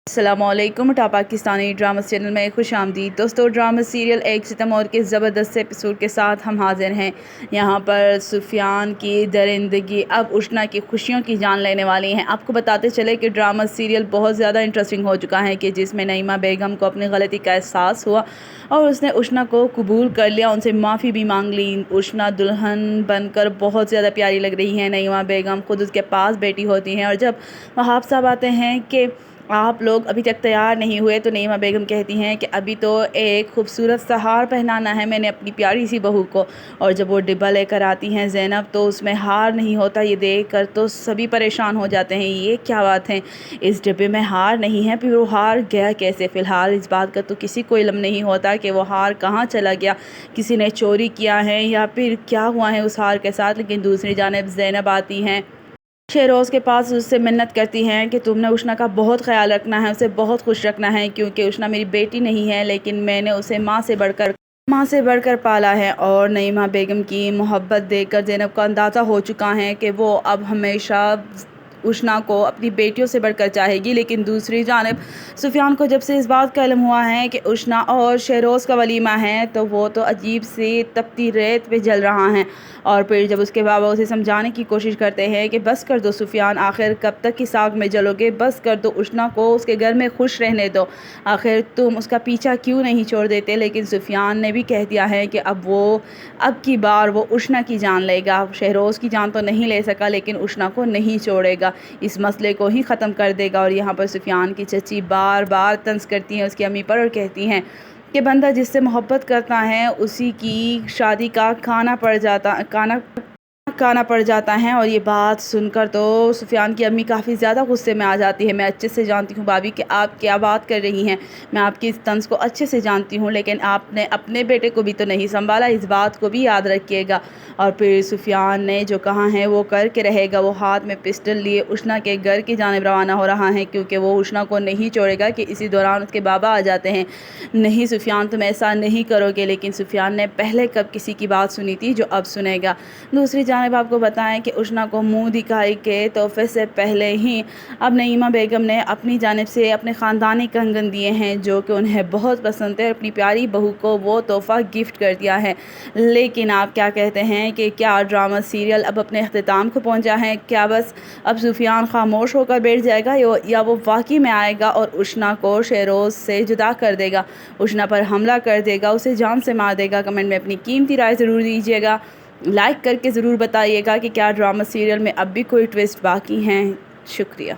السلام علیکم Pakistani drama channel میں خوش آمدید دوستو۔ ڈرامہ سیریل 1 ستمبر کے زبردست ایپیسوڈ کے ساتھ ہم حاضر ہیں۔ یہاں پر سفیان کی درندگی اب اشنا کی خوشیوں کی جان لینے والی ہیں۔ آپ کو بتاتے چلے کہ ڈرامہ سیریل بہت زیادہ انٹرسٹنگ ہو چکا ہے کہ جس میں نعیمہ بیگم کو اپنی غلطی کا احساس ہوا اور اس نے اشنا کو قبول کر لیا، ان سے معافی بھی مانگ لی۔ اشنا دلہن بن کر بہت زیادہ پیاری لگ رہی ہیں۔ نعیمہ بیگم خود اس کے پاس بیٹھی ہوتی ہیں اور جب وہاب صاحب آتے ہیں کہ آپ لوگ ابھی تک تیار نہیں ہوئے تو نعیمہ بیگم کہتی ہیں کہ ابھی تو ایک خوبصورت سا ہار پہنانا ہے میں نے اپنی پیاری سی بہو کو، اور جب وہ ڈبہ لے کر آتی ہیں زینب تو اس میں ہار نہیں ہوتا۔ یہ دیکھ کر تو سبھی پریشان ہو جاتے ہیں، یہ کیا بات ہے، اس ڈبے میں ہار نہیں ہے، پھر وہ ہار گیا کیسے؟ فی الحال اس بات کا تو کسی کو علم نہیں ہوتا کہ وہ ہار کہاں چلا گیا، کسی نے چوری کیا ہے یا پھر کیا ہوا ہے اس ہار کے ساتھ۔ لیکن دوسری جانب زینب آتی ہیں شہروز کے پاس، اس سے منت کرتی ہیں کہ تم نے اشنا کا بہت خیال رکھنا ہے، اسے بہت خوش رکھنا ہے، کیونکہ اشنا میری بیٹی نہیں ہے لیکن میں نے اسے ماں سے بڑھ کر پالا ہے۔ اور نعیمہ بیگم کی محبت دیکھ کر زینب کو اندازہ ہو چکا ہے کہ وہ اب ہمیشہ اشنا کو اپنی بیٹیوں سے بڑھ کر چاہے گی۔ لیکن دوسری جانب سفیان کو جب سے اس بات کا علم ہوا ہے کہ اشنا اور شہروز کا ولیمہ ہے تو وہ تو عجیب سی تپتی ریت پہ جل رہا ہے، اور پھر جب اس کے بابا اسے سمجھانے کی کوشش کرتے ہیں کہ بس کر دو سفیان، آخر کب تک اس آگ میں جلو گے، بس کر دو، اشنا کو اس کے گھر میں خوش رہنے دو، آخر تم اس کا پیچھا کیوں نہیں چھوڑ دیتے؟ لیکن سفیان نے بھی کہہ دیا ہے کہ اب کی بار وہ اشنا کی جان لے گا، شہروز کی جان تو نہیں لے سکا لیکن اشنا کو نہیں چھوڑے گا، اس مسئلے کو ہی ختم کر دے گا۔ اور یہاں پر سفیان کی چچی بار بار طنز کرتی ہیں اس کی امی پر اور کہتی ہیں کہ بندہ جس سے محبت کرتا ہے اسی کی شادی کا کانا پڑ جاتا ہے۔ اور یہ بات سن کر تو سفیان کی امی کافی زیادہ غصے میں آ جاتی ہے۔ میں اچھے سے جانتی ہوں بھابھی کہ آپ کیا بات کر رہی ہیں، میں آپ کی اس طنز کو اچھے سے جانتی ہوں، لیکن آپ نے اپنے بیٹے کو بھی تو نہیں سنبھالا، اس بات کو بھی یاد رکھیے گا۔ اور پھر سفیان نے جو کہا ہے وہ کر کے رہے گا۔ وہ ہاتھ میں پسٹل لیے اشنا کے گھر کی جانب روانہ ہو رہا ہے کیونکہ وہ اشنا کو نہیں چھوڑے گا کہ اسی دوران اس کے بابا آ جاتے ہیں۔ نہیں سفیان تم ایسا نہیں کرو گے، لیکن سفیان نے پہلے کب کسی کی بات سنی تھی جو اب سنے گا۔ دوسری جانب آپ کو بتائیں کہ اشنا کو منہ دکھائی کے تحفے سے پہلے ہی اب نعیمہ بیگم نے اپنی جانب سے اپنے خاندانی کنگن دیے ہیں جو کہ انہیں بہت پسند ہے، اپنی پیاری بہو کو وہ تحفہ گفٹ کر دیا ہے۔ لیکن آپ کیا کہتے ہیں کہ کیا ڈرامہ سیریل اب اپنے اختتام کو پہنچا ہے؟ کیا بس اب سفیان خاموش ہو کر بیٹھ جائے گا یا وہ واقعی میں آئے گا اور اشنا کو شہروز سے جدا کر دے گا، اشنا پر حملہ کر دے گا، اسے جان سے مار دے گا؟ کمنٹ میں اپنی قیمتی رائے ضرور دیجیے گا، لائک کر کے ضرور بتائیے گا کہ کیا ڈرامہ سیریل میں اب بھی کوئی ٹویسٹ باقی ہیں۔ شکریہ۔